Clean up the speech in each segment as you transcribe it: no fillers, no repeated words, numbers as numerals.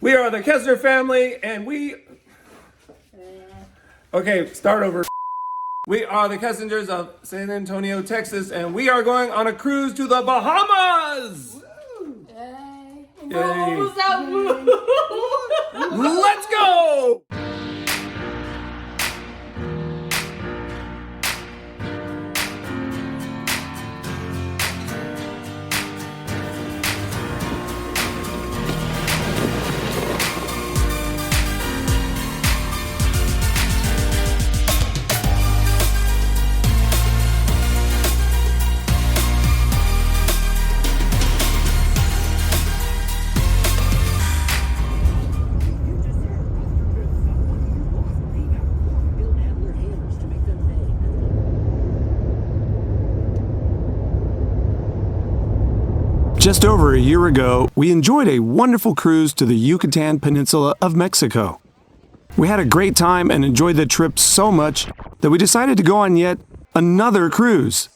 We are the Kessler family, and we... Okay, start over. We are the Kessingers of San Antonio, Texas, and we are going on a cruise to the Bahamas! Yay. Yay. What was that move? Let's go! Just over a year ago, we enjoyed a wonderful cruise to the Yucatan Peninsula of Mexico. We had a great time and enjoyed the trip so much that we decided to go on yet another cruise.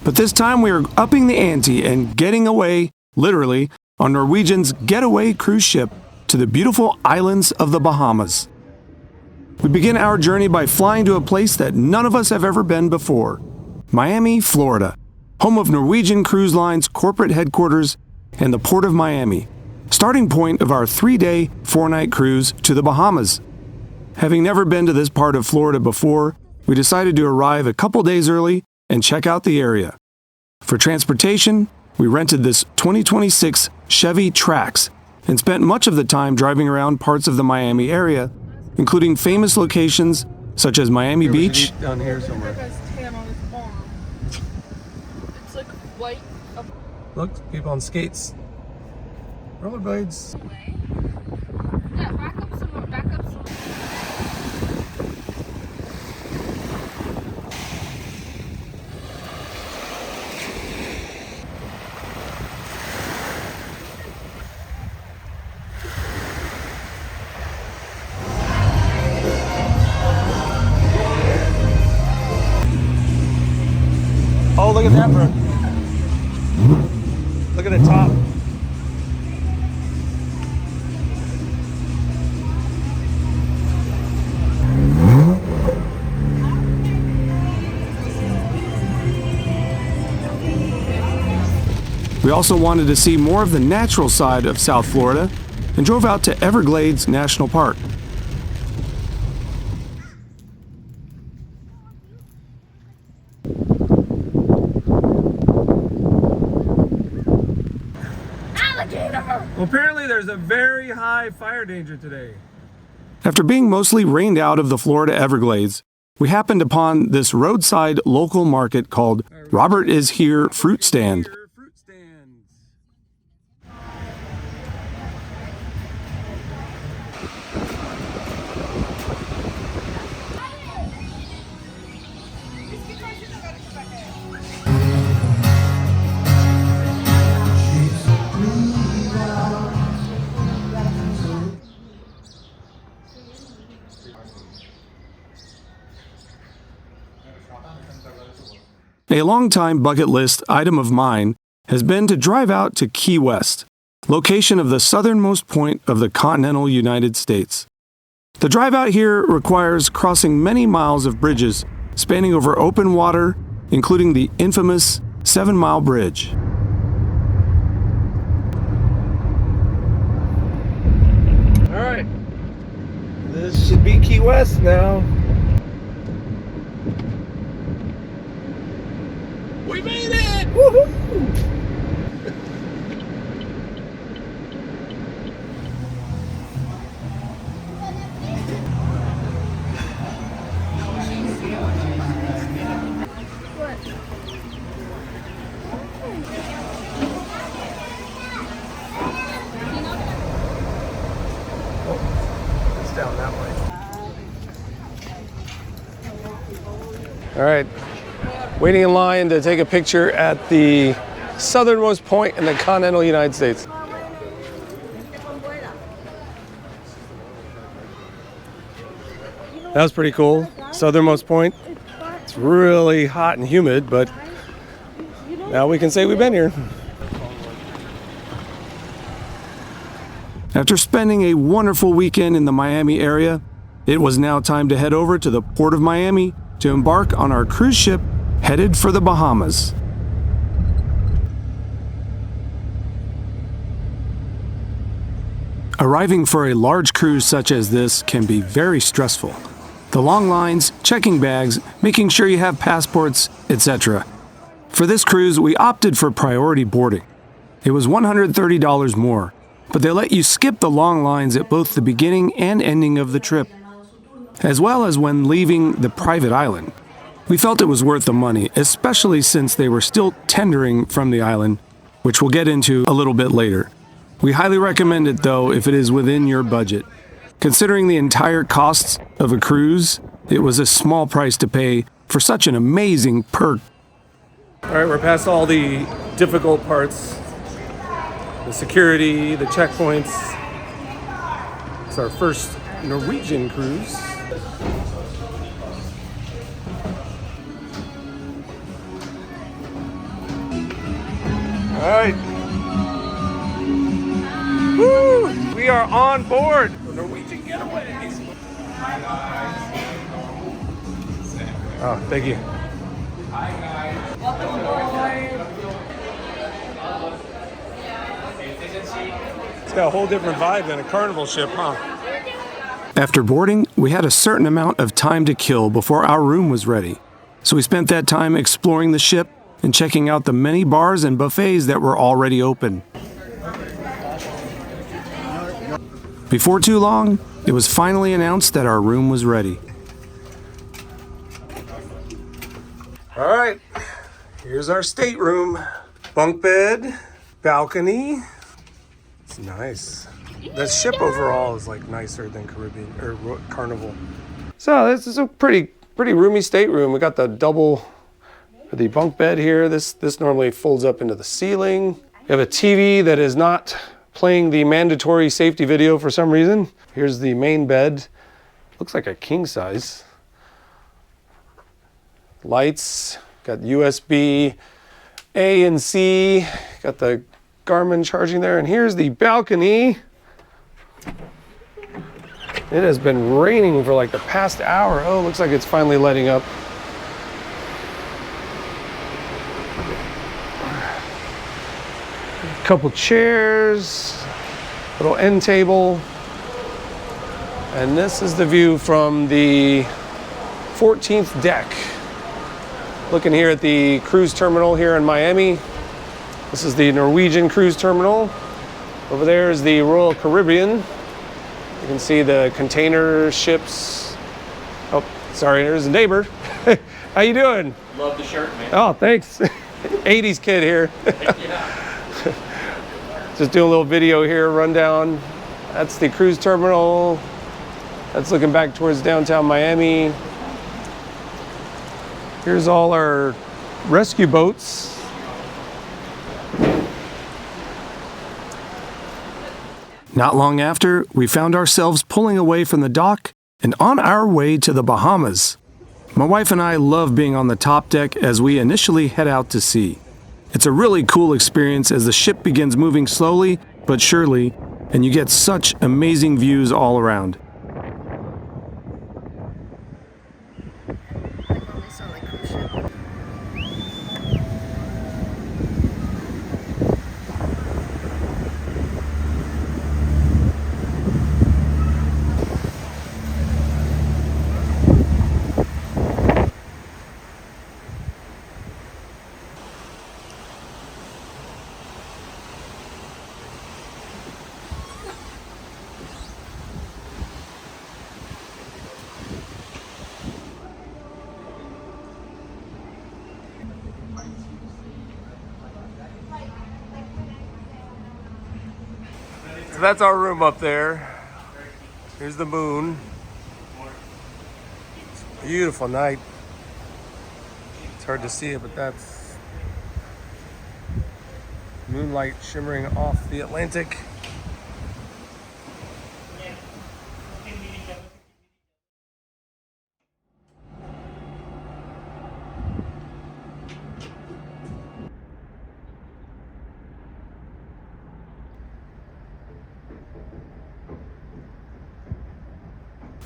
But this time we are upping the ante and getting away, literally, on Norwegian's Getaway cruise ship to the beautiful islands of the Bahamas. We begin our journey by flying to a place that none of us have ever been before, Miami, Florida, home of Norwegian Cruise Line's corporate headquarters and the Port of Miami, starting point of our 3-day, 4-night cruise to the Bahamas. Having never been to this part of Florida before, we decided to arrive a couple days early and check out the area. For transportation, we rented this 2026 Chevy Trax and spent much of the time driving around parts of the Miami area, including famous locations such as Miami Beach. Down here somewhere. It's like white. Look, people on skates. Rollerblades. Yeah, back up some more, back up some more. Oh, look at that, bro. Look at the top. We also wanted to see more of the natural side of South Florida and drove out to Everglades National Park. Well, apparently there's a very high fire danger today. After being mostly rained out of the Florida Everglades, we happened upon this roadside local market called Robert Is Here Fruit Stand. A long-time bucket list item of mine has been to drive out to Key West, location of the southernmost point of the continental United States. The drive out here requires crossing many miles of bridges spanning over open water, including the infamous 7-Mile Bridge. All right, this should be Key West now. We made it! Woohoo! It's down that way. All right. Waiting in line to take a picture at the southernmost point in the continental United States. That was pretty cool. Southernmost point. It's really hot and humid, but now we can say we've been here. After spending a wonderful weekend in the Miami area, it was now time to head over to the port of Miami to embark on our cruise ship headed for the Bahamas. Arriving for a large cruise such as this can be very stressful. The long lines, checking bags, making sure you have passports, etc. For this cruise, we opted for priority boarding. It was $130 more, but they let you skip the long lines at both the beginning and ending of the trip, as well as when leaving the private island. We felt it was worth the money, especially since they were still tendering from the island, which we'll get into a little bit later. We highly recommend it though if it is within your budget. Considering the entire costs of a cruise, it was a small price to pay for such an amazing perk. All right, we're past all the difficult parts. The security, the checkpoints. It's our first Norwegian cruise. All right. Woo! We are on board the Norwegian Getaway. Oh, thank you. It's got a whole different vibe than a carnival ship, huh? After boarding, we had a certain amount of time to kill before our room was ready. So we spent that time exploring the ship and checking out the many bars and buffets that were already open. Before too long, it was finally announced that our room was ready. All right, here's our stateroom. Bunk bed, balcony. It's nice. The ship overall is like nicer than Caribbean or Carnival. So this is a pretty roomy stateroom. We got the bunk bed here. This normally folds up into the ceiling. You have a TV that is not playing the mandatory safety video for some reason. Here's the main bed. Looks like a king size. Lights, got USB A and C, got the Garmin charging there, and here's the balcony. It has been raining for like the past hour. Oh, looks like it's finally letting up. A couple chairs, little end table, and this is the view from the 14th deck. Looking here at the cruise terminal here in Miami. This is the Norwegian cruise terminal. Over there is the Royal Caribbean. You can see the container ships. Oh, sorry, there's a neighbor. How you doing? Love the shirt, man. Oh, thanks. 80s kid here. Just doing a little video here, rundown. That's the cruise terminal. That's looking back towards downtown Miami. Here's all our rescue boats. Not long after, we found ourselves pulling away from the dock and on our way to the Bahamas. My wife and I love being on the top deck as we initially head out to sea. It's a really cool experience as the ship begins moving slowly but surely, and you get such amazing views all around. So that's our room up there. Here's the moon. It's a beautiful night. It's hard to see it, but that's moonlight shimmering off the Atlantic.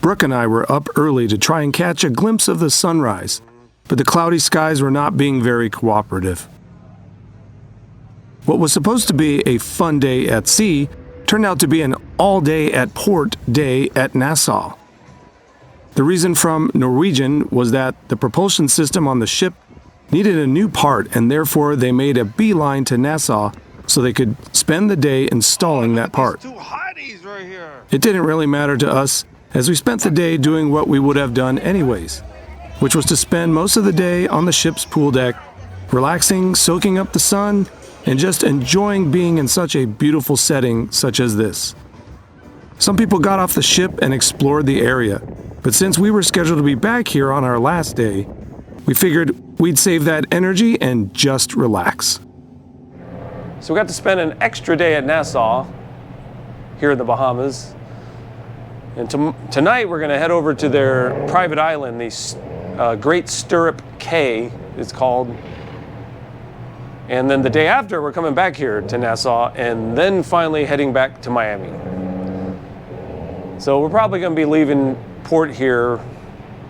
Brooke and I were up early to try and catch a glimpse of the sunrise, but the cloudy skies were not being very cooperative. What was supposed to be a fun day at sea turned out to be an all-day at port day at Nassau. The reason from Norwegian was that the propulsion system on the ship needed a new part, and therefore they made a beeline to Nassau so they could spend the day installing that part. It didn't really matter to us, as we spent the day doing what we would have done anyways, which was to spend most of the day on the ship's pool deck, relaxing, soaking up the sun, and just enjoying being in such a beautiful setting such as this. Some people got off the ship and explored the area, but since we were scheduled to be back here on our last day, we figured we'd save that energy and just relax. So we got to spend an extra day at Nassau, here in the Bahamas. And tonight we're going to head over to their private island, the Great Stirrup Cay, it's called. And then the day after, we're coming back here to Nassau, and then finally heading back to Miami. So we're probably going to be leaving port here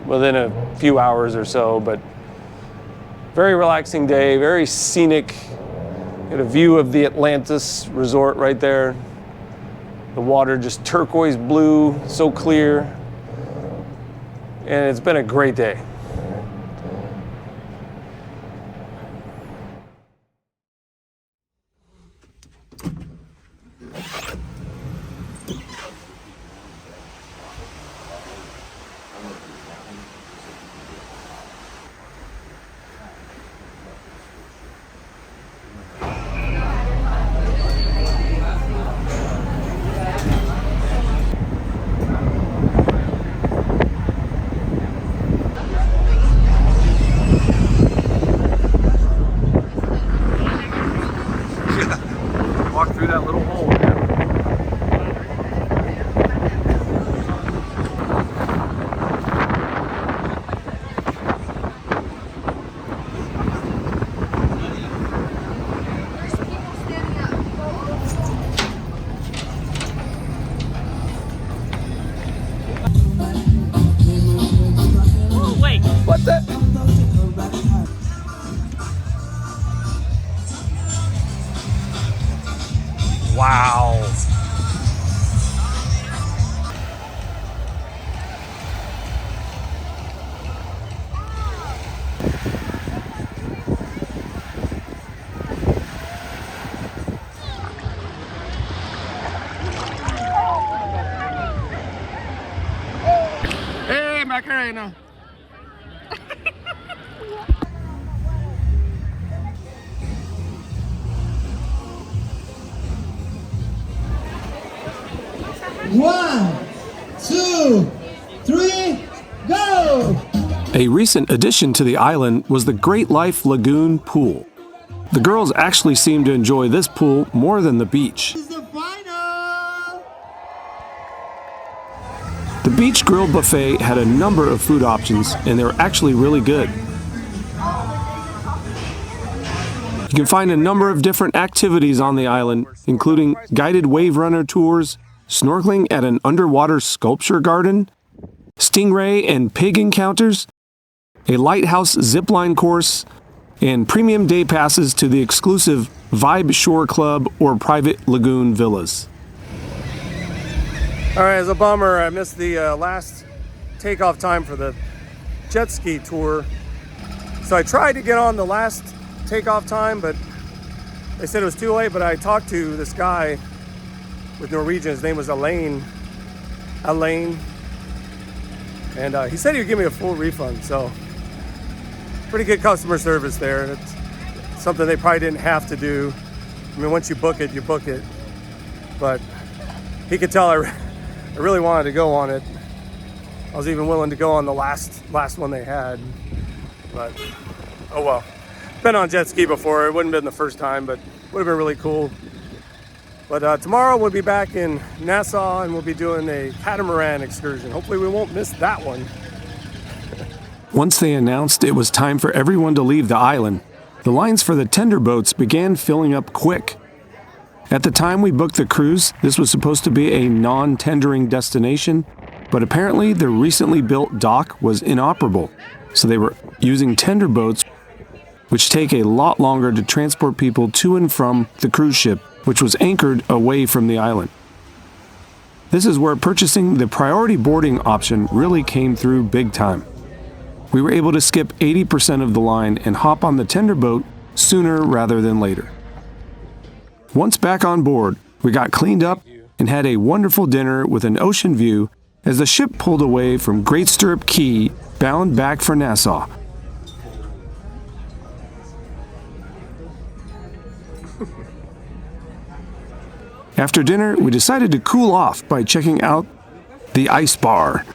within a few hours or so, but very relaxing day, very scenic. Get a view of the Atlantis resort right there. The water just turquoise blue, so clear. And it's been a great day. Walk through that little hole. Oh, wait. What the? Wow. Hey, Macarena. One, two, three, go! A recent addition to the island was the Great Life Lagoon pool. The girls actually seemed to enjoy this pool more than the beach. This is the final! The beach grill buffet had a number of food options, and they were actually really good. You can find a number of different activities on the island, including guided wave runner tours, snorkeling at an underwater sculpture garden, stingray and pig encounters, a lighthouse zipline course, and premium day passes to the exclusive Vibe Shore Club or private lagoon villas. All right, it's a bummer. I missed the last takeoff time for the jet ski tour. So I tried to get on the last takeoff time, but they said it was too late. But I talked to this guy with Norwegian. His name was Elaine. And he said he would give me a full refund. So pretty good customer service there. And it's something they probably didn't have to do. I mean, once you book it, you book it. But he could tell I really wanted to go on it. I was even willing to go on the last one they had. But, oh well. Been on jet ski before. It wouldn't have been the first time, but would have been really cool. But tomorrow we'll be back in Nassau and we'll be doing a catamaran excursion. Hopefully we won't miss that one. Once they announced it was time for everyone to leave the island, the lines for the tender boats began filling up quick. At the time we booked the cruise, this was supposed to be a non-tendering destination, but apparently their recently built dock was inoperable, so they were using tender boats, which take a lot longer to transport people to and from the cruise ship, which was anchored away from the island. This is where purchasing the priority boarding option really came through big time. We were able to skip 80% of the line and hop on the tender boat sooner rather than later. Once back on board, we got cleaned up and had a wonderful dinner with an ocean view as the ship pulled away from Great Stirrup Cay, bound back for Nassau. After dinner, we decided to cool off by checking out the ice bar.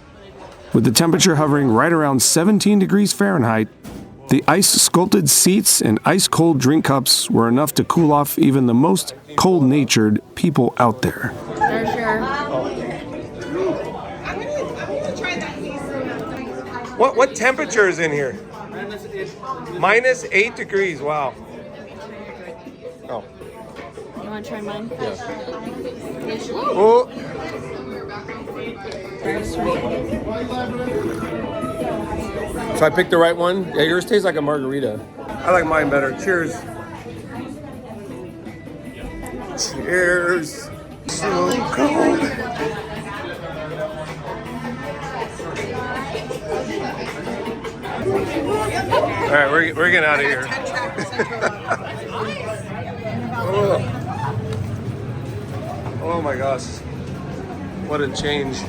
With the temperature hovering right around 17 degrees Fahrenheit, the ice-sculpted seats and ice-cold drink cups were enough to cool off even the most cold-natured people out there. For sure. What temperature is in here? Minus 8 degrees, wow. Oh. You want to try mine? Oh. So I picked the right one. Yeah, yours tastes like a margarita. I like mine better. Cheers. Cheers. So cold. All right, we're getting out of here. Oh my gosh. What a change.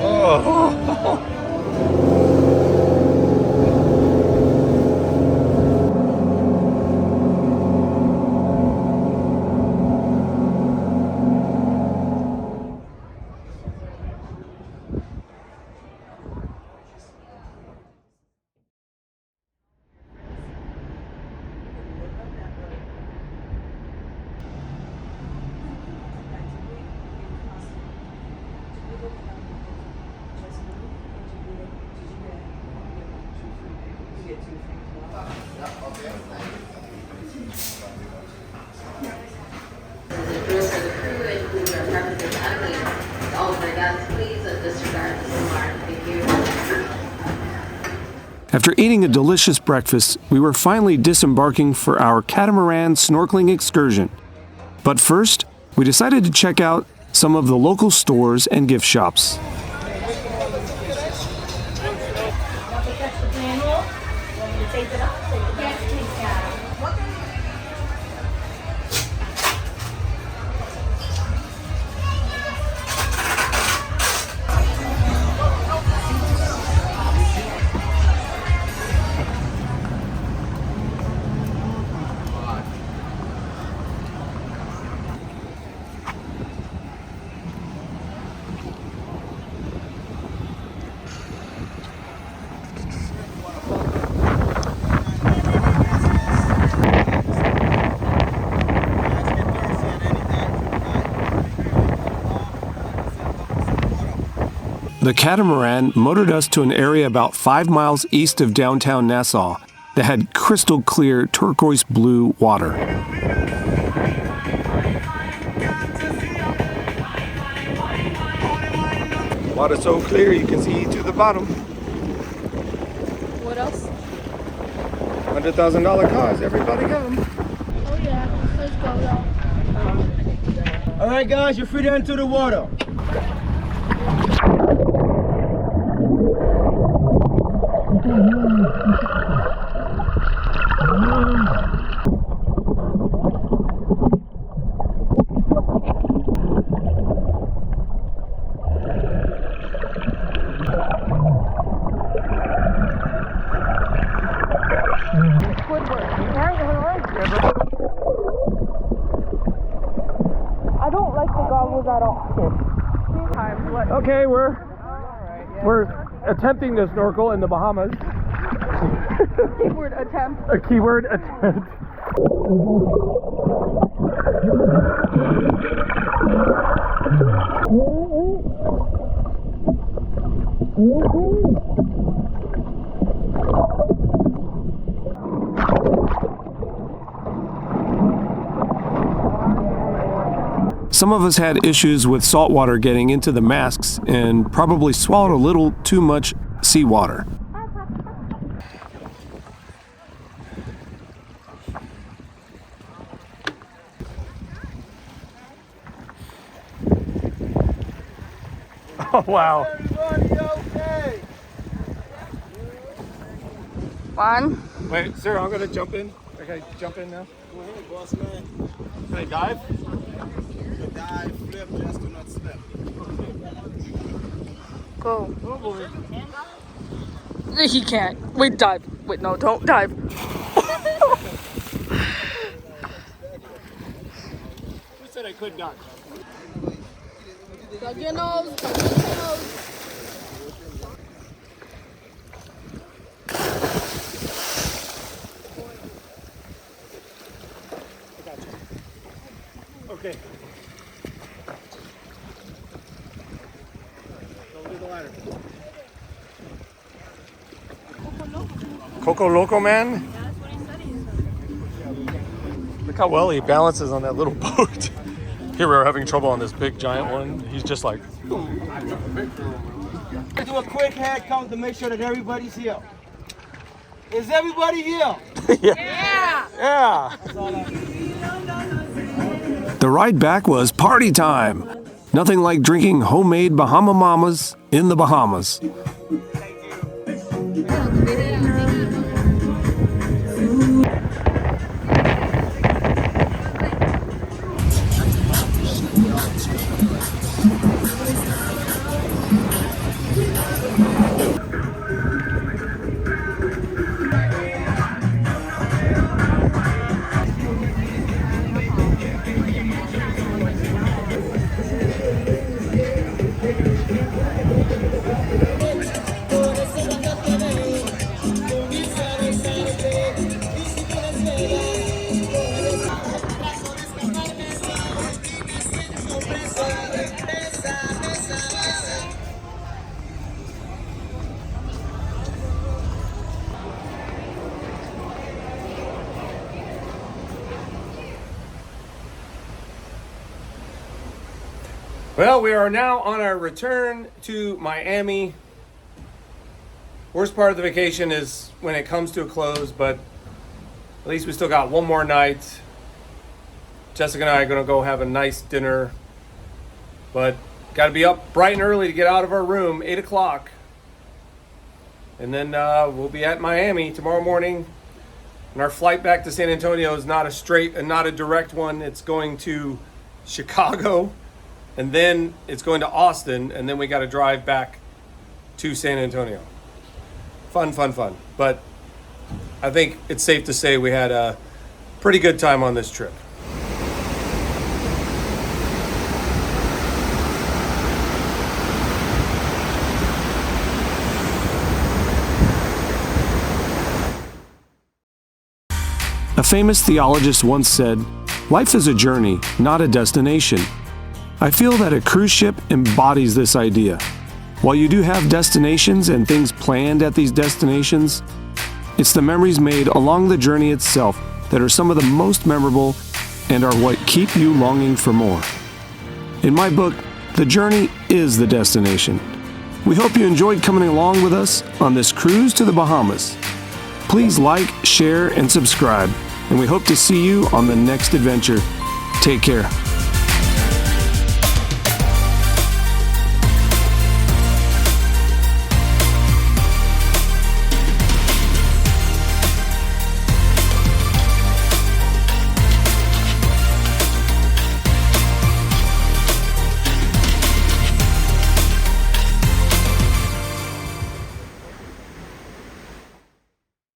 Oh. After eating a delicious breakfast, we were finally disembarking for our catamaran snorkeling excursion. But first, we decided to check out some of the local stores and gift shops. The catamaran motored us to an area about 5 miles east of downtown Nassau that had crystal clear turquoise blue water. Water so clear you can see to the bottom. What else? $100,000 cars, everybody come. Oh yeah, let's go though. All right, guys, you're free to enter the water. I don't like the goggles at all. Okay, we're attempting to snorkel in the Bahamas. Keyword attempt. A keyword attempt. Some of us had issues with salt water getting into the masks and probably swallowed a little too much seawater. Oh, wow. One. Wait, sir, I'm gonna jump in. Okay, jump in now. Go ahead, boss man. Can I dive? Dive, flip, just do not slip. Go. Oh boy. He can't. Wait, dive. Wait, no, don't dive. Who said I could dive? Plug your nose. Plug your nose. Okay. Don't do the ladder. Coco Loco Man? Look how well he balances on that little boat. Here we are having trouble on this big giant one. He's just like, Do a quick head count to make sure that everybody's here. Is everybody here? yeah. The ride back was party time. Nothing like drinking homemade Bahama Mamas in the Bahamas. Well, we are now on our return to Miami. Worst part of the vacation is when it comes to a close, but at least we still got one more night. Jessica and I are going to go have a nice dinner, but got to be up bright and early to get out of our room, 8 o'clock. And then we'll be at Miami tomorrow morning. And our flight back to San Antonio is not a straight and not a direct one. It's going to Chicago. And then it's going to Austin, and then we got to drive back to San Antonio. Fun. But I think it's safe to say we had a pretty good time on this trip. A famous theologist once said, "Life is a journey, not a destination." I feel that a cruise ship embodies this idea. While you do have destinations and things planned at these destinations, it's the memories made along the journey itself that are some of the most memorable and are what keep you longing for more. In my book, the journey is the destination. We hope you enjoyed coming along with us on this cruise to the Bahamas. Please like, share, and subscribe, and we hope to see you on the next adventure. Take care.